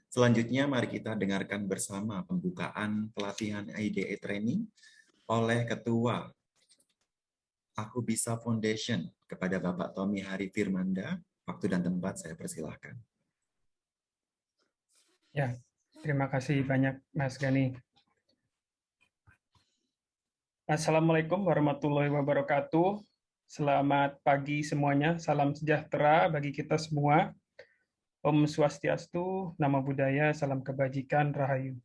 Selanjutnya, mari kita dengarkan bersama pembukaan pelatihan IDE Training oleh Ketua Aku Bisa Foundation kepada Bapak Tommy Hari Firmanda. Waktu dan tempat saya persilahkan. Ya, terima kasih banyak Mas Gani. Assalamualaikum warahmatullahi wabarakatuh. Selamat pagi semuanya. Salam sejahtera bagi kita semua. Om Swastiastu, Namo Buddhaya, Salam Kebajikan, Rahayu.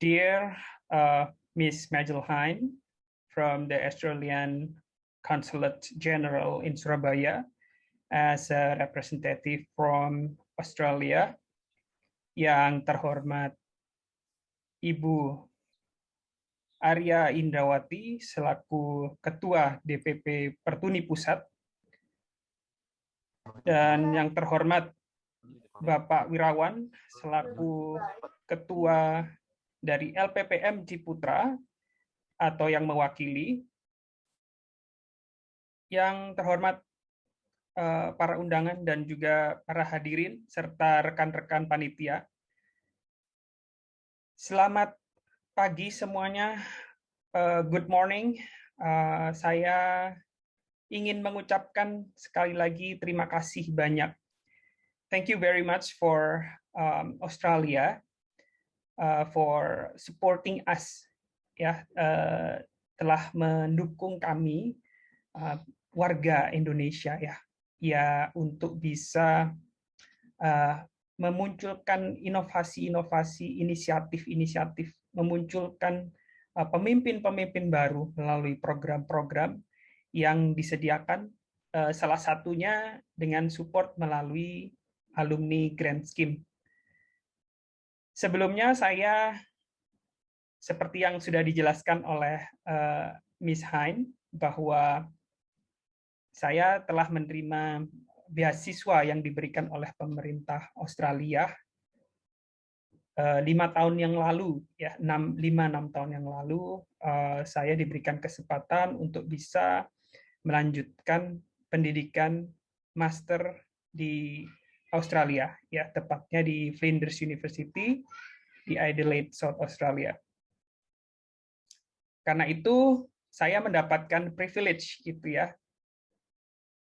Dear Miss Majelheim from the Australian Consulate General in Surabaya, as a representative from Australia, yang terhormat Ibu Arya Indrawati selaku Ketua DPP Pertuni Pusat, dan yang terhormat Bapak Wirawan selaku Ketua dari LPPM Ciputra atau yang mewakili, yang terhormat para undangan dan juga para hadirin serta rekan-rekan panitia. Selamat pagi semuanya. Good morning. Saya ingin mengucapkan sekali lagi terima kasih banyak. Thank you very much for Australia for supporting us, ya, telah mendukung kami warga Indonesia, ya untuk bisa memunculkan inovasi-inovasi, inisiatif-inisiatif, memunculkan pemimpin-pemimpin baru melalui program-program yang disediakan, salah satunya dengan support melalui alumni grant scheme. Sebelumnya saya, seperti yang sudah dijelaskan oleh Miss Hein, bahwa saya telah menerima beasiswa yang diberikan oleh pemerintah Australia 5 tahun yang lalu, ya 6 tahun yang lalu, saya diberikan kesempatan untuk bisa melanjutkan pendidikan master di Australia, ya tepatnya di Flinders University di Adelaide, South Australia. Karena itu saya mendapatkan privilege gitu ya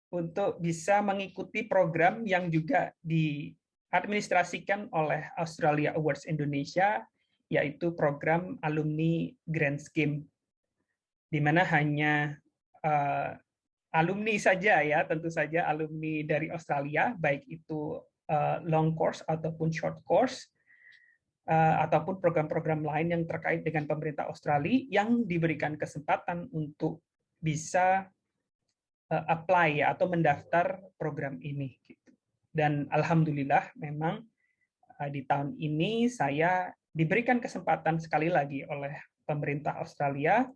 untuk bisa mengikuti program yang juga diadministrasikan oleh Australia Awards Indonesia, yaitu program alumni grant scheme, di mana hanya alumni saja, ya tentu saja alumni dari Australia, baik itu long course ataupun short course, ataupun program-program lain yang terkait dengan pemerintah Australia yang diberikan kesempatan untuk bisa apply ya, atau mendaftar program ini. Dan alhamdulillah memang di tahun ini saya diberikan kesempatan sekali lagi oleh pemerintah Australia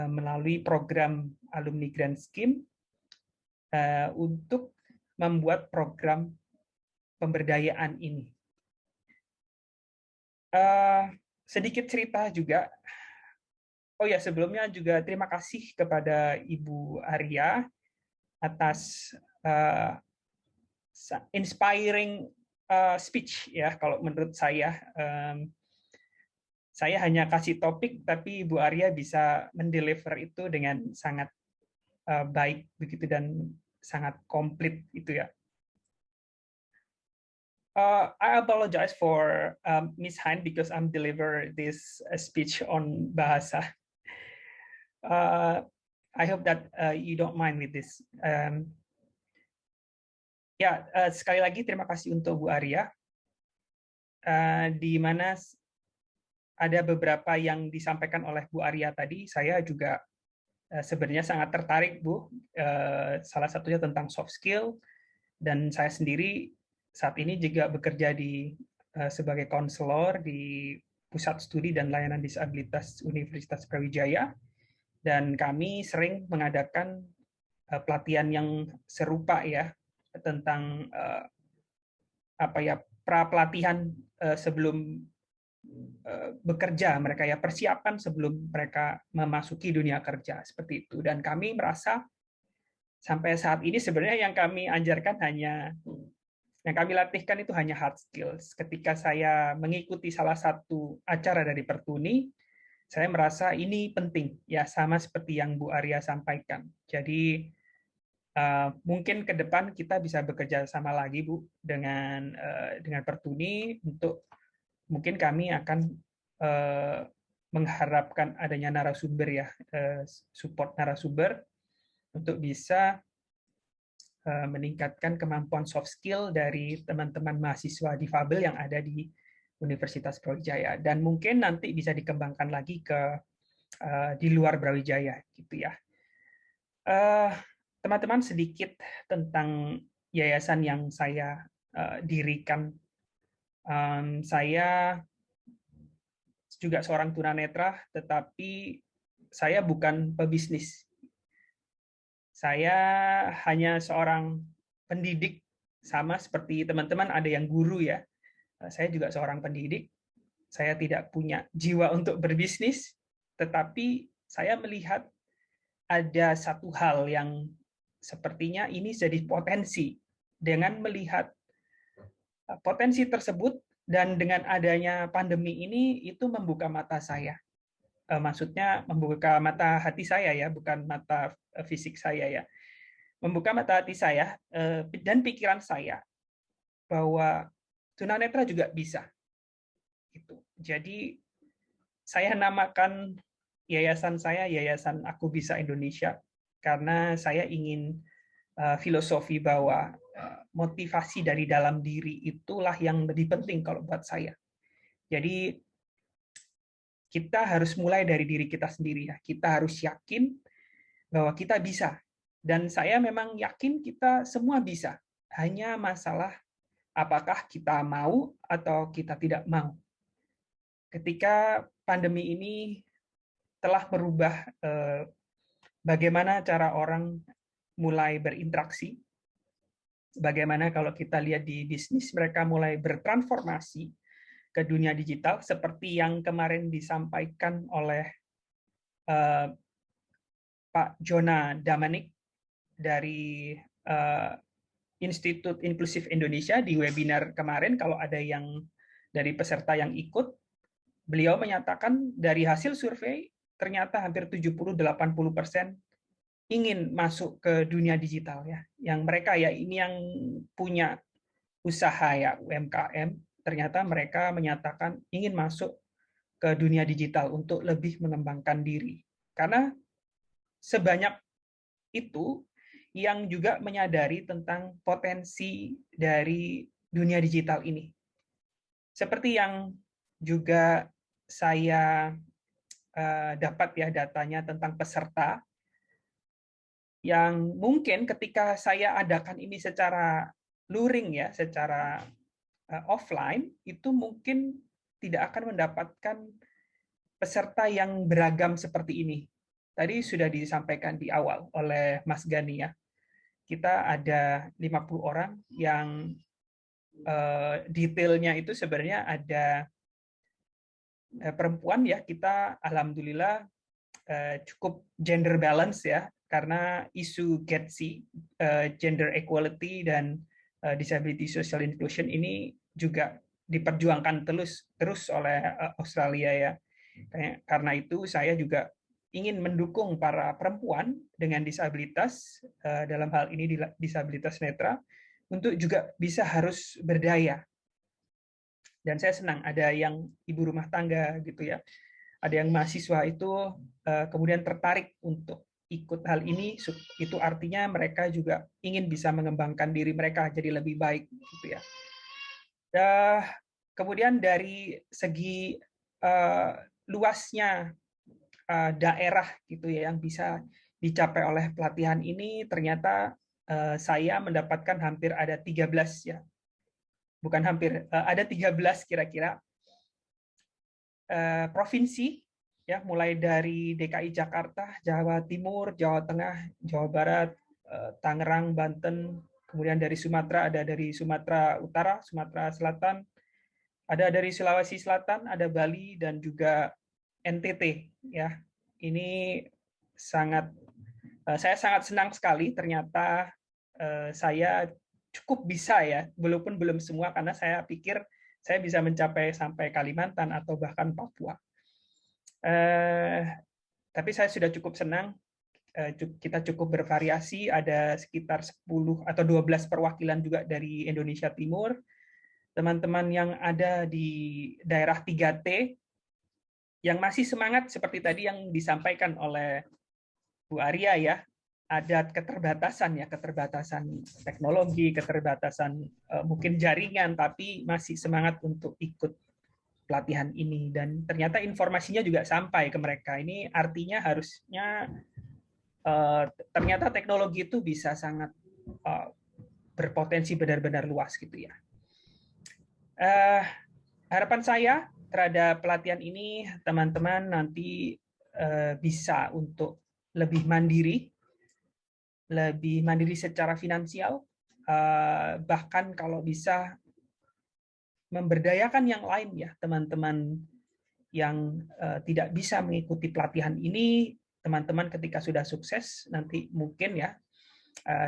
melalui program alumni grant scheme untuk membuat program pemberdayaan ini. Sedikit cerita juga. Oh ya, sebelumnya juga terima kasih kepada Ibu Arya atas inspiring speech, ya. Kalau menurut saya hanya kasih topik, tapi Ibu Arya bisa mendeliver itu dengan sangat baik begitu dan sangat komplit itu ya. I apologize for Miss Han because I'm deliver this speech on bahasa. I hope that you don't mind with this. Sekali lagi terima kasih untuk Bu Arya, di mana ada beberapa yang disampaikan oleh Bu Arya tadi. Saya juga sebenarnya sangat tertarik, Bu. Salah satunya tentang soft skill, dan saya sendiri saat ini juga bekerja sebagai konselor di Pusat Studi dan Layanan Disabilitas Universitas Brawijaya. Dan kami sering mengadakan pelatihan yang serupa ya, tentang pra-pelatihan sebelum bekerja mereka, ya persiapan sebelum mereka memasuki dunia kerja seperti itu. Dan kami merasa sampai saat ini sebenarnya yang kami ajarkan hanya Yang kami latihkan itu hanya hard skills. Ketika saya mengikuti salah satu acara dari Pertuni, saya merasa ini penting, ya sama seperti yang Bu Arya sampaikan. Jadi mungkin ke depan kita bisa bekerja sama lagi, Bu, dengan Pertuni untuk mungkin kami akan mengharapkan adanya narasumber ya, support narasumber untuk bisa meningkatkan kemampuan soft skill dari teman-teman mahasiswa difabel yang ada di Universitas Brawijaya, dan mungkin nanti bisa dikembangkan lagi ke di luar Brawijaya gitu ya. Teman-teman, sedikit tentang yayasan yang saya dirikan. Saya juga seorang tunanetra, tetapi saya bukan pebisnis. Saya hanya seorang pendidik, sama seperti teman-teman ada yang guru ya. Saya juga seorang pendidik. Saya tidak punya jiwa untuk berbisnis, tetapi saya melihat ada satu hal yang sepertinya ini jadi potensi. Dengan melihat potensi tersebut dan dengan adanya pandemi ini, itu membuka mata saya. Maksudnya membuka mata hati saya ya, bukan mata fisik saya ya. Membuka mata hati saya dan pikiran saya bahwa tunanetra juga bisa. Gitu. Jadi saya namakan yayasan saya Yayasan Aku Bisa Indonesia karena saya ingin filosofi bahwa motivasi dari dalam diri itulah yang lebih penting kalau buat saya. Jadi kita harus mulai dari diri kita sendiri ya. Kita harus yakin bahwa kita bisa. Dan saya memang yakin kita semua bisa. Hanya masalah apakah kita mau atau kita tidak mau. Ketika pandemi ini telah merubah bagaimana cara orang mulai berinteraksi, bagaimana kalau kita lihat di bisnis mereka mulai bertransformasi ke dunia digital, seperti yang kemarin disampaikan oleh Pak Jona Damanik dari Institut Inklusif Indonesia di webinar kemarin. Kalau ada yang dari peserta yang ikut, beliau menyatakan dari hasil survei ternyata hampir 70-80% ingin masuk ke dunia digital ya. Yang mereka ya ini yang punya usaha ya UMKM, ternyata mereka menyatakan ingin masuk ke dunia digital untuk lebih mengembangkan diri. Karena sebanyak itu yang juga menyadari tentang potensi dari dunia digital ini. Seperti yang juga saya dapat ya datanya tentang peserta, yang mungkin ketika saya adakan ini secara luring ya, secara offline, itu mungkin tidak akan mendapatkan peserta yang beragam seperti ini. Tadi sudah disampaikan di awal oleh Mas Gani ya. Kita ada 50 orang yang detailnya itu sebenarnya ada perempuan ya. Kita alhamdulillah cukup gender balance ya, karena isu GETSI, gender equality dan disability social inclusion ini juga diperjuangkan terus oleh Australia ya. Karena itu saya juga ingin mendukung para perempuan dengan disabilitas, dalam hal ini disabilitas netra, untuk juga bisa harus berdaya. Dan saya senang ada yang ibu rumah tangga gitu ya, ada yang mahasiswa itu kemudian tertarik untuk ikut hal ini, itu artinya mereka juga ingin bisa mengembangkan diri mereka jadi lebih baik gitu ya. Kemudian dari segi luasnya daerah gitu ya yang bisa dicapai oleh pelatihan ini, ternyata saya mendapatkan hampir ada 13 ya. Bukan hampir, ada 13 kira-kira provinsi ya, mulai dari DKI Jakarta, Jawa Timur, Jawa Tengah, Jawa Barat, Tangerang, Banten, kemudian dari Sumatera, ada dari Sumatera Utara, Sumatera Selatan, ada dari Sulawesi Selatan, ada Bali, dan juga NTT ya. Ini saya sangat senang sekali ternyata saya cukup bisa ya, walaupun belum semua karena saya pikir saya bisa mencapai sampai Kalimantan atau bahkan Papua. Tapi saya sudah cukup senang kita cukup bervariasi, ada sekitar 10 atau 12 perwakilan juga dari Indonesia Timur. Teman-teman yang ada di daerah 3T yang masih semangat seperti tadi yang disampaikan oleh Bu Arya ya, ada keterbatasan ya, keterbatasan teknologi, keterbatasan mungkin jaringan, tapi masih semangat untuk ikut pelatihan ini dan ternyata informasinya juga sampai ke mereka. Ini artinya harusnya ternyata teknologi itu bisa sangat berpotensi benar-benar luas gitu ya. Harapan saya terhadap pelatihan ini teman-teman nanti bisa untuk lebih mandiri secara finansial, bahkan kalau bisa memberdayakan yang lain ya, teman-teman yang tidak bisa mengikuti pelatihan ini, teman-teman ketika sudah sukses nanti mungkin ya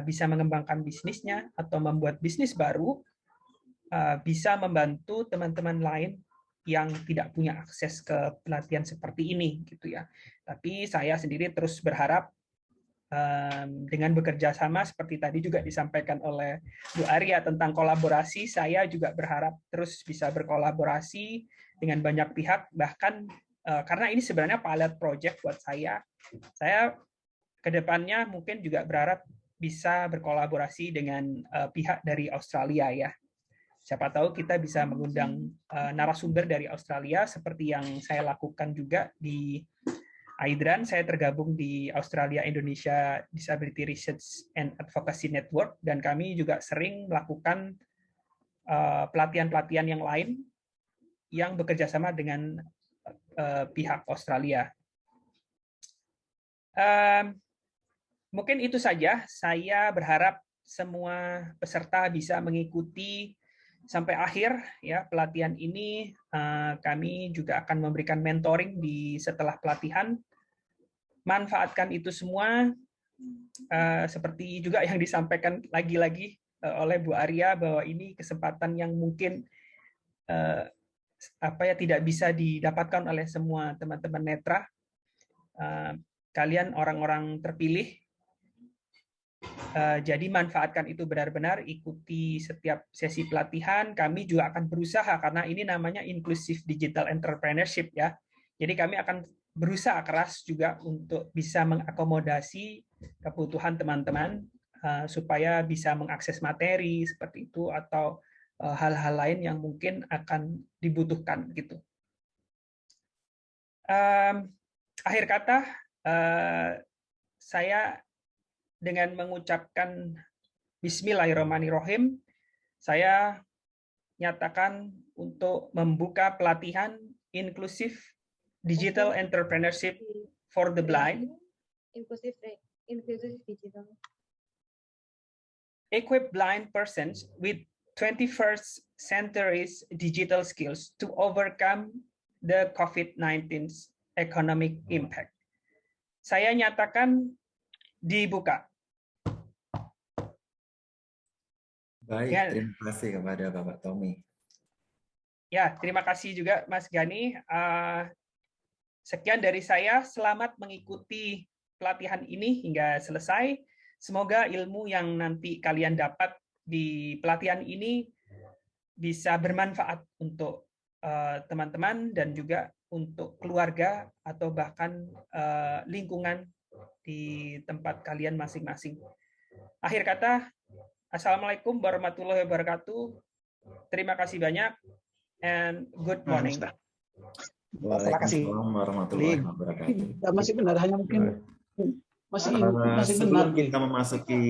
bisa mengembangkan bisnisnya atau membuat bisnis baru, bisa membantu teman-teman lain yang tidak punya akses ke pelatihan seperti ini gitu ya. Tapi saya sendiri terus berharap dengan bekerja sama seperti tadi juga disampaikan oleh Bu Arya tentang kolaborasi, saya juga berharap terus bisa berkolaborasi dengan banyak pihak, bahkan karena ini sebenarnya pilot project buat saya kedepannya mungkin juga berharap bisa berkolaborasi dengan pihak dari Australia ya. Siapa tahu kita bisa mengundang narasumber dari Australia seperti yang saya lakukan juga di AIDRAN. Saya tergabung di Australia Indonesia Disability Research and Advocacy Network dan kami juga sering melakukan pelatihan-pelatihan yang lain yang bekerja sama dengan pihak Australia. Mungkin itu saja. Saya berharap semua peserta bisa mengikuti sampai akhir ya pelatihan ini. Kami juga akan memberikan mentoring di setelah pelatihan. Manfaatkan itu semua seperti juga yang disampaikan lagi-lagi oleh Bu Arya bahwa ini kesempatan yang mungkin tidak bisa didapatkan oleh semua teman-teman netra. Kalian orang-orang terpilih, jadi manfaatkan itu benar-benar, ikuti setiap sesi pelatihan. Kami juga akan berusaha karena ini namanya inclusive digital entrepreneurship ya. Jadi kami akan berusaha keras juga untuk bisa mengakomodasi kebutuhan teman-teman supaya bisa mengakses materi seperti itu atau hal-hal lain yang mungkin akan dibutuhkan gitu. Akhir kata, saya dengan mengucapkan Bismillahirrahmanirrahim, saya nyatakan untuk membuka pelatihan inklusif digital entrepreneurship for the blind. Inclusive digital. Equip blind persons with 21st century digital skills to overcome the COVID-19 economic impact. Saya nyatakan dibuka. Baik, terima kasih kepada Bapak Tommy. Ya, terima kasih juga Mas Gani. Sekian dari saya, selamat mengikuti pelatihan ini hingga selesai. Semoga ilmu yang nanti kalian dapat di pelatihan ini bisa bermanfaat untuk teman-teman dan juga untuk keluarga atau bahkan lingkungan di tempat kalian masing-masing. Akhir kata, Assalamualaikum warahmatullahi wabarakatuh. Terima kasih banyak and good morning. Waalaikumsalam warahmatullahi wabarakatuh. Masih benar, hanya mungkin masih sebelum benar. kita memasuki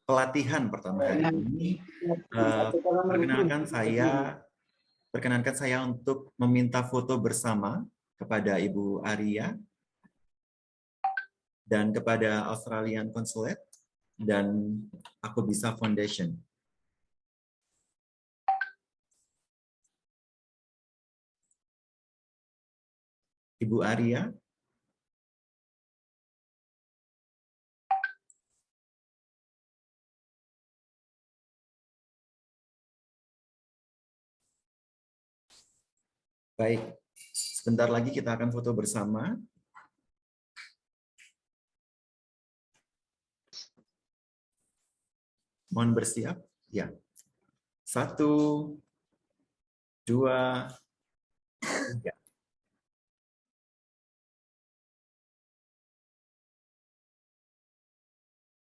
pelatihan pertama hari ini, perkenankan saya untuk meminta foto bersama kepada Ibu Arya dan kepada Australian Consulate dan Aku Bisa Foundation. Ibu Arya. Baik, sebentar lagi kita akan foto bersama. Mohon bersiap. Ya. 1, 2,